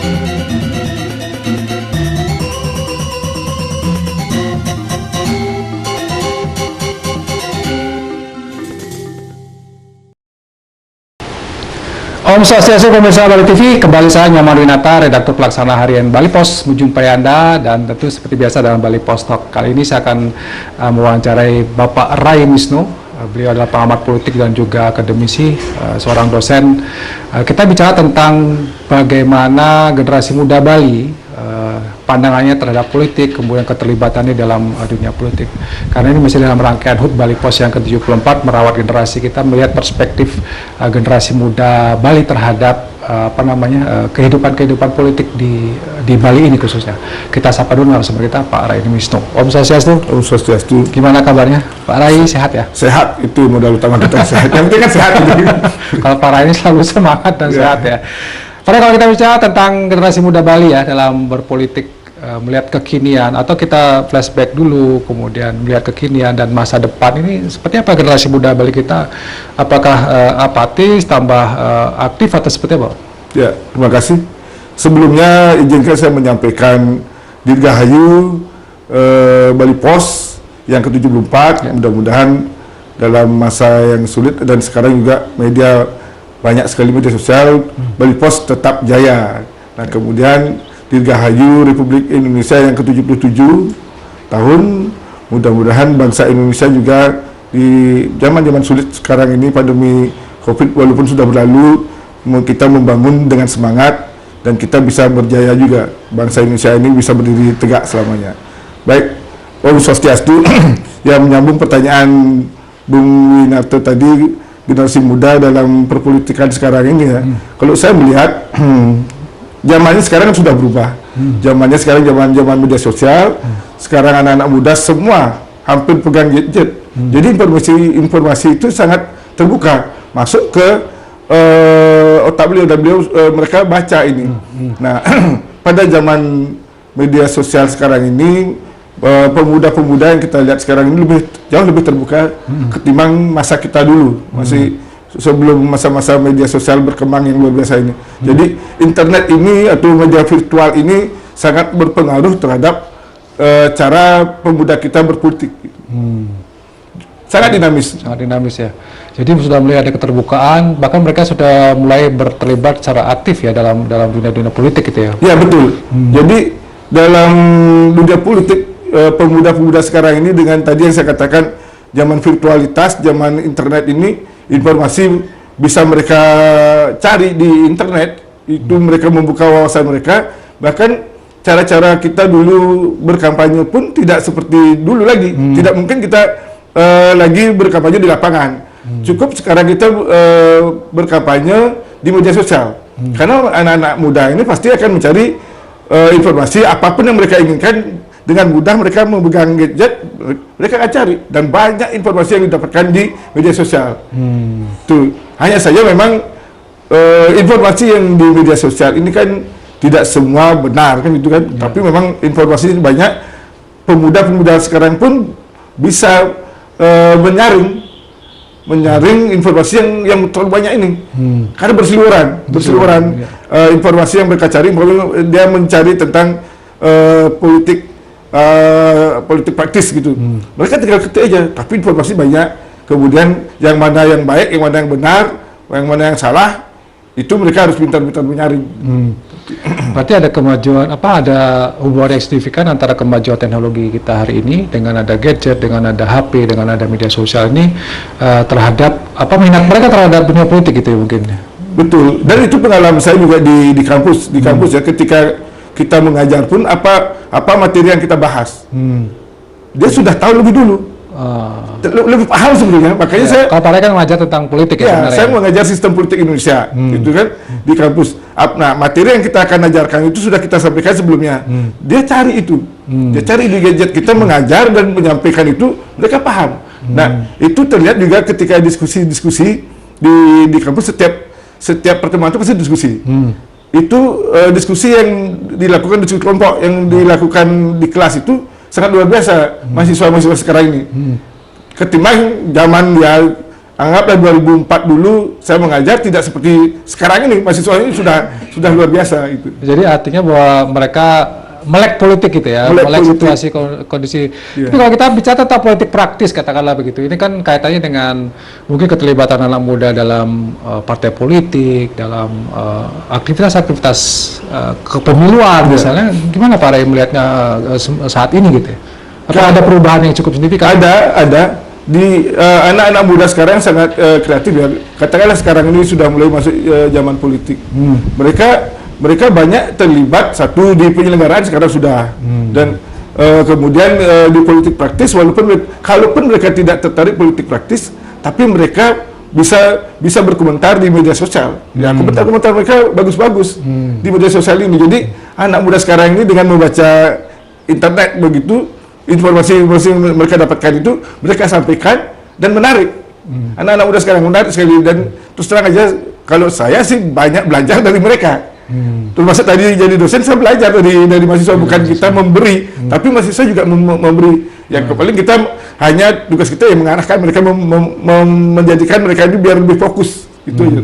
Om Swastiastu, pemirsa Bali TV, kembali saya Nyoman Winata, redaktur pelaksana harian Bali Pos, menjumpai Anda, dan tentu seperti biasa dalam Bali Pos Talk. Kali ini saya akan mewawancarai Bapak Ray Misnu. Beliau adalah pengamat politik dan juga akademisi, seorang dosen. Kita bicara tentang bagaimana generasi muda Bali pandangannya terhadap politik, kemudian keterlibatannya dalam dunia politik. Karena ini masih dalam rangkaian HUT Bali Pos yang ke-74, merawat generasi kita, melihat perspektif generasi muda Bali terhadap kehidupan politik di Bali ini khususnya. Kita sapa dulu narasumber kita, Pak Ray Misnu. Om Swastiastu. Om Swastiastu. Gimana kabarnya? Pak Ray sehat ya? Sehat, itu modal utama kita sehat. Yang penting kan sehat. Kalau Pak Ray ini selalu semangat dan sehat ya. Pada kalau kita bicara tentang generasi muda Bali ya dalam berpolitik, melihat kekinian, atau kita flashback dulu kemudian melihat kekinian dan masa depan, ini seperti apa generasi muda Bali kita? Apakah apatis, tambah aktif, atau seperti apa? Ya, terima kasih. Sebelumnya izinkan saya menyampaikan Dirgahayu Bali Pos yang ke-74, mudah-mudahan dalam masa yang sulit dan sekarang juga media banyak sekali media sosial, Bali Pos tetap jaya. Nah, kemudian Dirgahayu Republik Indonesia yang ke-77 tahun, mudah-mudahan bangsa Indonesia juga di zaman-zaman sulit sekarang ini, pandemi COVID walaupun sudah berlalu, kita membangun dengan semangat dan kita bisa berjaya juga. Bangsa Indonesia ini bisa berdiri tegak selamanya. Baik, Om Swastiastu. Yang menyambung pertanyaan Bung Winarto tadi, generasi muda dalam perpolitikan sekarang ini ya. Kalau saya melihat zamannya sekarang kan sudah berubah. Zamannya sekarang zaman media sosial. Sekarang anak-anak muda semua hampir pegang gadget. Jadi informasi itu sangat terbuka masuk ke otak beliau dan mereka baca ini. Nah, pada zaman media sosial sekarang ini, pemuda-pemuda yang kita lihat sekarang ini jauh lebih terbuka ketimbang masa kita dulu, masih sebelum masa-masa media sosial berkembang yang luar biasa ini. Jadi internet ini atau media virtual ini sangat berpengaruh terhadap cara pemuda kita berpolitik. Sangat dinamis. Sangat dinamis ya. Jadi sudah mulai ada keterbukaan, bahkan mereka sudah mulai terlibat secara aktif ya dalam dunia politik gitu ya. Ya betul. Jadi dalam dunia politik, pemuda-pemuda sekarang ini dengan tadi yang saya katakan, zaman virtualitas, zaman internet ini, informasi bisa mereka cari di internet, itu mereka membuka wawasan mereka. Bahkan cara-cara kita dulu berkampanye pun tidak seperti dulu lagi. Tidak mungkin kita lagi berkampanye di lapangan. Cukup sekarang kita berkampanye di media sosial. Karena anak-anak muda ini pasti akan mencari informasi apapun yang mereka inginkan. Dengan mudah mereka memegang gadget, mereka akan cari, dan banyak informasi yang didapatkan di media sosial. Tuh, hanya saja memang informasi yang di media sosial ini kan tidak semua benar kan itu kan, tapi memang informasi banyak. Pemuda-pemuda sekarang pun bisa menyaring informasi yang terlalu banyak ini, karena berseliweran informasi yang mereka cari. Dia mencari tentang politik praktis gitu. Mereka tinggal ketik aja, tapi informasi banyak. Kemudian yang mana yang baik, yang mana yang benar, yang mana yang salah, itu mereka harus pintar-pintar menyaring. Berarti ada kemajuan, ada hubungan yang signifikan antara kemajuan teknologi kita hari ini dengan ada gadget, dengan ada HP, dengan ada media sosial ini terhadap minat mereka terhadap dunia politik gitu ya mungkin. Betul. Dan itu pengalaman saya juga di kampus, ya, ketika kita mengajar pun apa materi yang kita bahas, dia sudah tahu lebih dulu, lebih paham sebenarnya. Makanya saya, kalau Pak Ray kan mengajar tentang politik ya, saya mengajar sistem politik Indonesia, gitu kan, di kampus. Nah, materi yang kita akan ajarkan itu sudah kita sampaikan sebelumnya. Dia cari itu, dia cari di gadget. Kita mengajar dan menyampaikan itu, mereka paham. Nah, itu terlihat juga ketika diskusi-diskusi di kampus. Setiap pertemuan itu pasti diskusi. Itu diskusi yang dilakukan di kelompok, yang dilakukan di kelas itu sangat luar biasa mahasiswa-mahasiswa sekarang ini. Ketimbang zaman ya anggaplah 2004 dulu saya mengajar tidak seperti sekarang ini, mahasiswa ini sudah luar biasa itu. Jadi artinya bahwa mereka melek politik gitu ya, melek situasi kondisi. Yeah. Tapi kalau kita bicara tentang politik praktis katakanlah begitu, ini kan kaitannya dengan mungkin keterlibatan anak muda dalam partai politik, dalam aktivitas-aktivitas kepemiluan misalnya. Gimana Pak Ray melihatnya saat ini gitu ya? Apakah ada perubahan yang cukup signifikan? Ada. Di anak-anak muda sekarang sangat kreatif ya. Katakanlah sekarang ini sudah mulai masuk zaman politik. Mereka banyak terlibat satu di penyelenggaraan sekarang sudah dan kemudian di politik praktis kalaupun mereka tidak tertarik politik praktis, tapi mereka bisa berkomentar di media sosial. Ya, komentar mereka bagus-bagus di media sosial ini. Jadi anak muda sekarang ini dengan membaca internet begitu, informasi yang mereka dapatkan itu mereka sampaikan dan menarik. Anak-anak muda sekarang menarik sekali dan terus terang aja kalau saya sih banyak belajar dari mereka. Termasuk tadi jadi dosen saya belajar dari mahasiswa, bukan kita memberi, tapi mahasiswa juga memberi. Yang paling kita hanya tugas kita yang mengarahkan mereka, menjadikan mereka ini biar lebih fokus itu aja.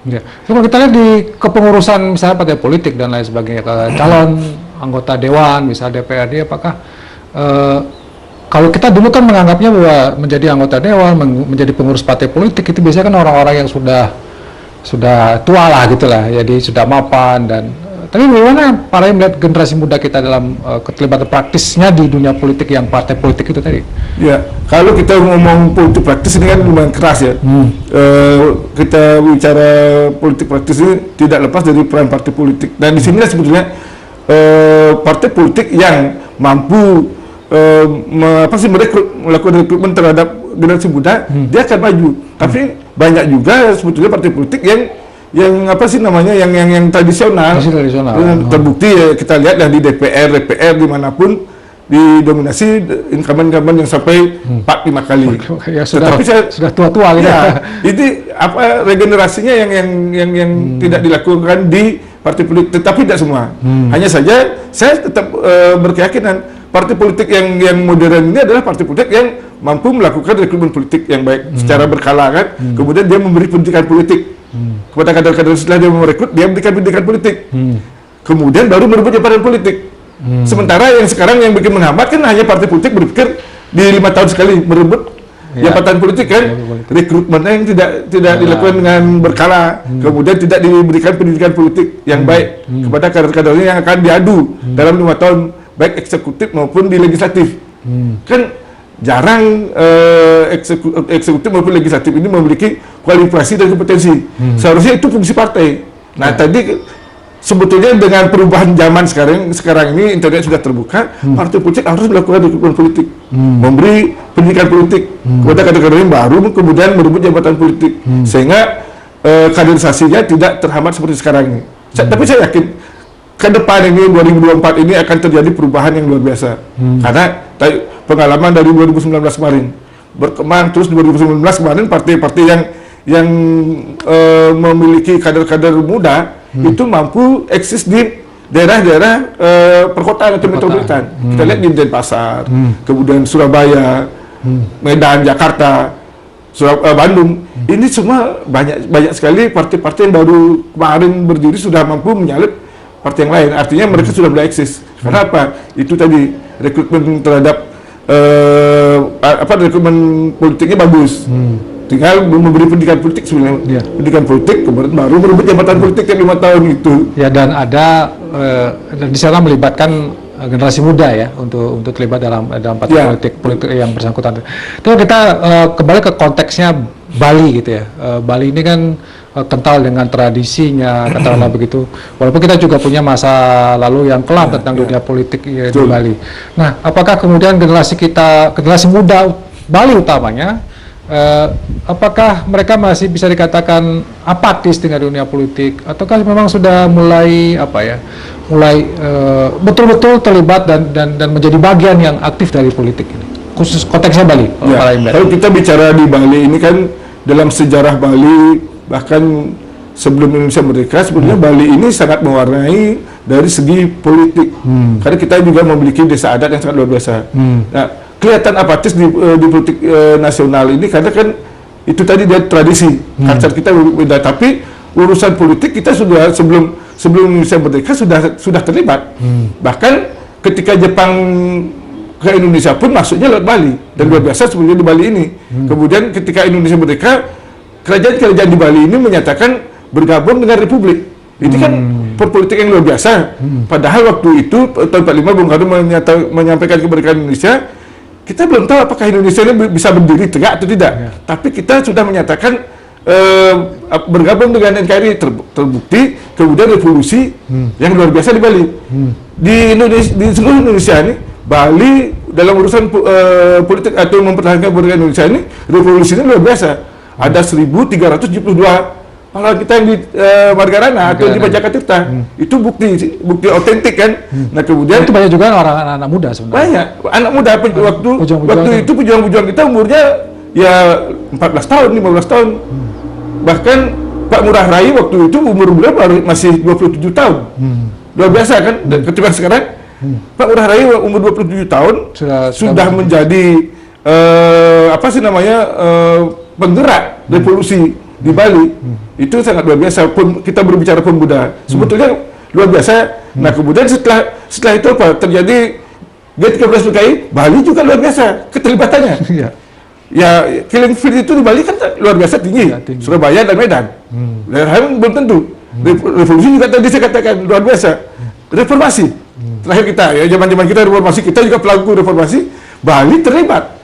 Ya. So, kalau kita lihat di kepengurusan misalnya partai politik dan lain sebagainya, calon anggota dewan, misalnya DPRD, apakah kalau kita dulu kan menganggapnya bahwa menjadi anggota dewan, menjadi pengurus partai politik itu biasanya kan orang-orang yang sudah tua lah gitulah, jadi sudah mapan dan tapi bagaimana Pak Ray melihat generasi muda kita dalam keterlibatan praktisnya di dunia politik yang partai politik itu tadi? Ya, kalau kita ngomong politik praktis ini kan lumayan keras ya. Kita bicara politik praktis ini tidak lepas dari peran partai politik. Dan di sinilah sebetulnya partai politik yang mampu melakukan rekrutmen terhadap generasi muda, dia akan maju. Tapi banyak juga sebetulnya partai politik yang tradisional. Terbukti ya, kita lihat di DPR dimanapun didominasi incumbent yang sampai 4-5 kali. Ya, sudah tua-tua gitu. Ya, ini regenerasinya yang tidak dilakukan di partai politik, tetapi tidak semua. Hanya saja saya tetap berkeyakinan partai politik yang modern ini adalah partai politik yang mampu melakukan rekrutmen politik yang baik secara berkala kan. Kemudian dia memberi pendidikan politik kepada kader-kader, setelah dia merekrut dia memberikan pendidikan politik. Kemudian baru merebut jabatan politik. Sementara yang sekarang yang bikin menghambat kan hanya partai politik berpikir di 5 tahun sekali merebut jabatan politik kan, rekrutmennya yang tidak dilakukan dengan berkala, kemudian tidak diberikan pendidikan politik yang baik kepada kader-kadernya yang akan diadu dalam 5 tahun, baik eksekutif maupun di legislatif. Kan jarang eksekutif maupun legislatif ini memiliki kualifikasi dan kompetensi. Seharusnya itu fungsi partai. Nah, tadi sebetulnya dengan perubahan zaman sekarang ini internet sudah terbuka, partai politik harus melakukan rekrutmen politik, memberi pendidikan politik kepada kader-kader yang baru, kemudian merebut jabatan politik, sehingga kaderisasinya tidak terhambat seperti sekarang ini. Tapi saya yakin ke depan ini 2024 ini akan terjadi perubahan yang luar biasa, karena pengalaman dari 2019 kemarin berkembang terus. 2019 kemarin partai-partai yang memiliki kader-kader muda itu mampu eksis di daerah-daerah perkotaan atau metropolitan. Kita lihat di Denpasar, kemudian Surabaya, Medan, Jakarta, Bandung. Ini semua banyak sekali partai-partai yang baru kemarin berdiri sudah mampu menyalip partai yang lain. Artinya mereka sudah mulai eksis. Karena apa? Itu tadi rekrutmen terhadap rekrutmen politiknya bagus. Tinggal memberi pendidikan politik sebenarnya. Pendidikan politik, kemudian baru merebut jabatan politik yang 5 tahun itu. Ya, dan ada dan di sana melibatkan generasi muda ya untuk terlibat dalam partai politik yang bersangkutan. Kalau kita kembali ke konteksnya Bali gitu ya. Bali ini kan kental dengan tradisinya, katakanlah begitu. Walaupun kita juga punya masa lalu yang kelam tentang dunia politik di Bali. Nah, apakah kemudian generasi muda Bali utamanya, apakah mereka masih bisa dikatakan apatis dengan dunia politik, ataukah memang sudah mulai betul-betul terlibat dan menjadi bagian yang aktif dari politik ini, khusus konteksnya Bali? Kalau kita bicara di Bali ini kan, dalam sejarah Bali bahkan sebelum Indonesia merdeka, sebenarnya Bali ini sangat mewarnai dari segi politik, karena kita juga memiliki desa adat yang sangat luar biasa. Nah, kelihatan apatis di politik nasional ini karena kan itu tadi dia tradisi, culture kita beda. Tapi urusan politik kita sudah sebelum Indonesia merdeka sudah terlibat. Bahkan ketika Jepang ke Indonesia pun masuknya lewat Bali, dan luar biasa sebenarnya di Bali ini. Kemudian ketika Indonesia merdeka, kerajaan-kerajaan di Bali ini menyatakan bergabung dengan Republik. Ini kan perpolitik yang luar biasa. Padahal waktu itu tahun 45 Bung Karno menyampaikan kemerdekaan Indonesia, kita belum tahu apakah Indonesia ini bisa berdiri tegak atau tidak. Tapi kita sudah menyatakan bergabung dengan NKRI, terbukti. Kemudian revolusi yang luar biasa di Bali. Di seluruh Indonesia ini, Bali dalam urusan politik atau mempertahankan kemerdekaan Indonesia ini, revolusinya luar biasa. Ada 1.372 pahlawan kita yang di Margarana atau di Pajacatirta. Itu bukti otentik kan. Nah kemudian itu banyak juga orang anak muda sebenarnya. Banyak anak muda waktu itu pejuang-pejuang kita umurnya ya 14 tahun, 15 tahun. Bahkan Pak Ngurah Rai waktu itu umur beliau masih 27 tahun. Luar biasa kan? Ketimbang sekarang Pak Ngurah Rai umur 27 tahun sudah menjadi penggerak revolusi di Bali. Itu sangat luar biasa. Kita berbicara pemuda, sebetulnya luar biasa. Nah kemudian setelah itu apa terjadi G13 PKI, Bali juga luar biasa keterlibatannya. Ya killing field itu di Bali kan luar biasa tinggi. Surabaya dan Medan. Daerah lain belum tentu. Revolusi juga tadi saya katakan luar biasa. Reformasi terakhir kita ya, zaman kita reformasi, kita juga pelaku reformasi. Bali terlibat.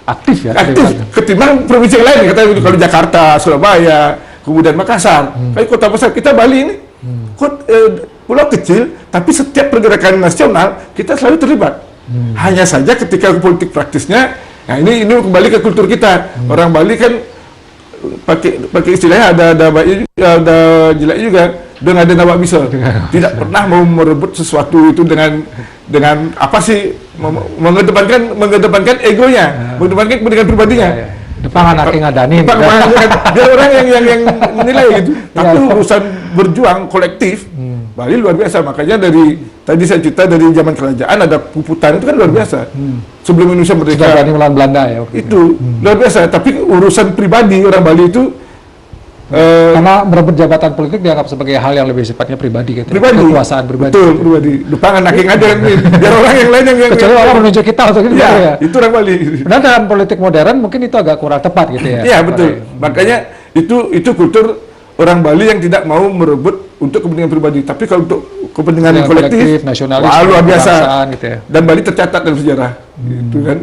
Aktif ya. Aktif ketimbang provinsi yang lain. Kata kalau Jakarta, Surabaya, kemudian Makassar. Kayak kota besar kita Bali ini pulau kecil, tapi setiap pergerakan nasional kita selalu terlibat. Hanya saja ketika politik praktisnya, nah ini kembali ke kultur kita. Orang Bali kan pakai istilahnya ada jelek juga, dan ada nawak bisa. Tidak pernah mau merebut sesuatu itu dengan apa sih, mengedepankan egonya, mengedepankan kepentingan pribadinya. Depan anak yang ngadani. Dia orang yang menilai gitu. Tapi urusan berjuang kolektif, Bali luar biasa. Makanya dari tadi saya cerita dari zaman kerajaan ada puputan itu kan luar biasa. Sebelum Indonesia merdeka. Sudah berani melawan Belanda ya. Itu luar biasa. Tapi urusan pribadi orang Bali itu karena merebut jabatan politik dianggap sebagai hal yang lebih sifatnya pribadi gitu. Kekuasaan pribadi. Betul, pribadi. Depan anak yang ada biar orang yang lain yang kecuali orang menunjuk kita untuk itu ya. Itu orang Bali. Benar, dalam politik modern mungkin itu agak kurang tepat gitu ya. Iya, betul. Makanya itu kultur orang Bali yang tidak mau merebut untuk kepentingan pribadi, tapi kalau untuk kepentingan kolektif nasionalis, luar biasa gitu ya. Dan Bali tercatat dalam sejarah. Gitu kan.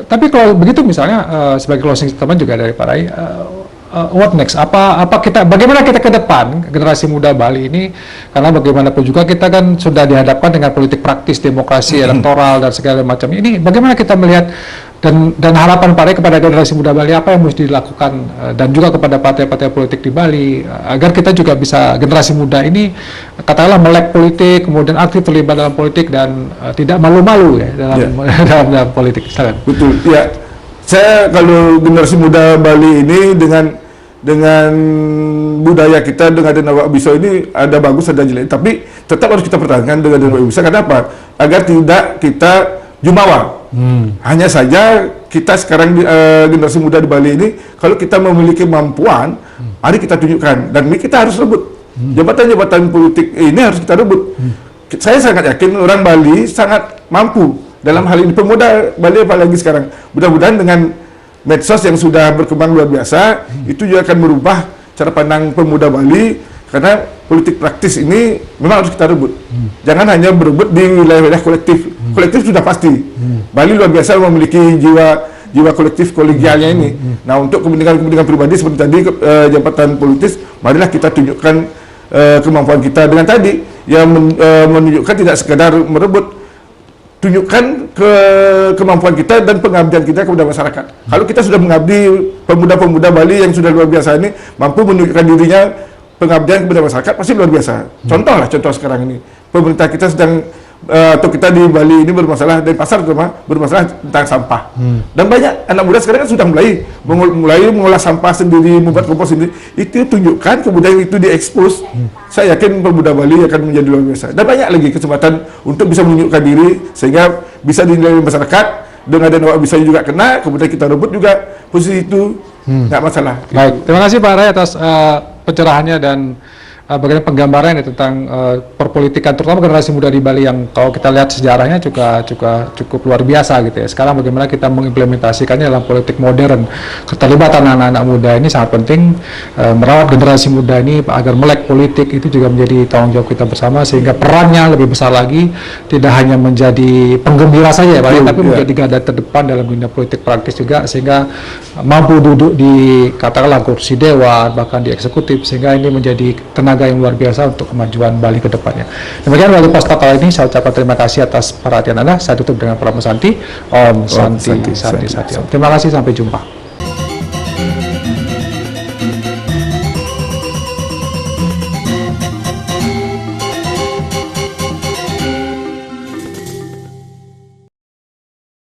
Tapi kalau begitu misalnya sebagai closing statement juga dari Pak Rai, what next? Bagaimana kita ke depan generasi muda Bali ini, karena bagaimanapun juga kita kan sudah dihadapkan dengan politik praktis, demokrasi, elektoral dan segala macam ini. Bagaimana kita melihat dan harapan Pak Rai kepada generasi muda Bali, apa yang mesti dilakukan dan juga kepada partai-partai politik di Bali agar kita juga bisa, generasi muda ini katakanlah melek politik, kemudian aktif terlibat dalam politik dan tidak malu-malu ya dalam politik. Silakan. Betul. Ya. Saya kalau generasi muda Bali ini dengan budaya kita, dengan nawak bisa ini ada bagus ada jelek, tapi tetap harus kita pertahankan dengan nawak bisa. Kenapa? Agar tidak kita jumawa. Hanya saja kita sekarang generasi muda di Bali ini, kalau kita memiliki kemampuan, mari kita tunjukkan, dan ini kita harus rebut. Jabatan-jabatan politik ini harus kita rebut. Saya sangat yakin orang Bali sangat mampu dalam hal ini, pemuda Bali apalagi sekarang. Mudah-mudahan dengan medsos yang sudah berkembang luar biasa, itu juga akan merubah cara pandang pemuda Bali, karena politik praktis ini memang harus kita rebut. Jangan hanya berebut di wilayah-wilayah kolektif. Kolektif sudah pasti. Bali luar biasa memiliki jiwa kolektif kolegialnya ini. Nah, untuk kepentingan pribadi seperti tadi jabatan politis, marilah kita tunjukkan kemampuan kita dengan tadi yang menunjukkan tidak sekadar merebut, tunjukkan kemampuan kita dan pengabdian kita kepada masyarakat. Kalau kita sudah mengabdi, pemuda-pemuda Bali yang sudah luar biasa ini mampu menunjukkan dirinya pengabdian kepada masyarakat, pasti luar biasa. Contoh sekarang ini, pemerintah kita sedang atau kita di Bali ini bermasalah, dan pasar terutama bermasalah tentang sampah. Dan banyak anak muda sekarang kan sudah mulai mengolah sampah sendiri, membuat kompos sendiri. Itu tunjukkan, kemudian itu diekspos. Saya yakin pemuda Bali akan menjadi luar biasa. Dan banyak lagi kesempatan untuk bisa menunjukkan diri sehingga bisa dinilai masyarakat. Dengan ada nawak bisa juga kena, kemudian kita rebut juga posisi itu. nggak masalah. Baik, terima kasih Pak Ray atas pencerahannya dan bagaimana penggambaran ya tentang perpolitikan, terutama generasi muda di Bali yang kalau kita lihat sejarahnya juga cukup luar biasa gitu ya. Sekarang bagaimana kita mengimplementasikannya dalam politik modern. Keterlibatan anak-anak muda ini sangat penting, merawat generasi muda ini agar melek politik itu juga menjadi tanggung jawab kita bersama, sehingga perannya lebih besar lagi, tidak hanya menjadi penggembira saja ya Pak, tapi menjadi garda terdepan dalam dunia politik praktis juga, sehingga mampu duduk di katakanlah kursi dewan, bahkan di eksekutif, sehingga ini menjadi tenaga yang luar biasa untuk kemajuan Bali ke depannya. Demikian Bali Post Talk kali ini, saya ucapkan terima kasih atas perhatian Anda. Saya tutup dengan Pramu Santi. Om Santi, Santi, Santi. Terima kasih, sampai jumpa.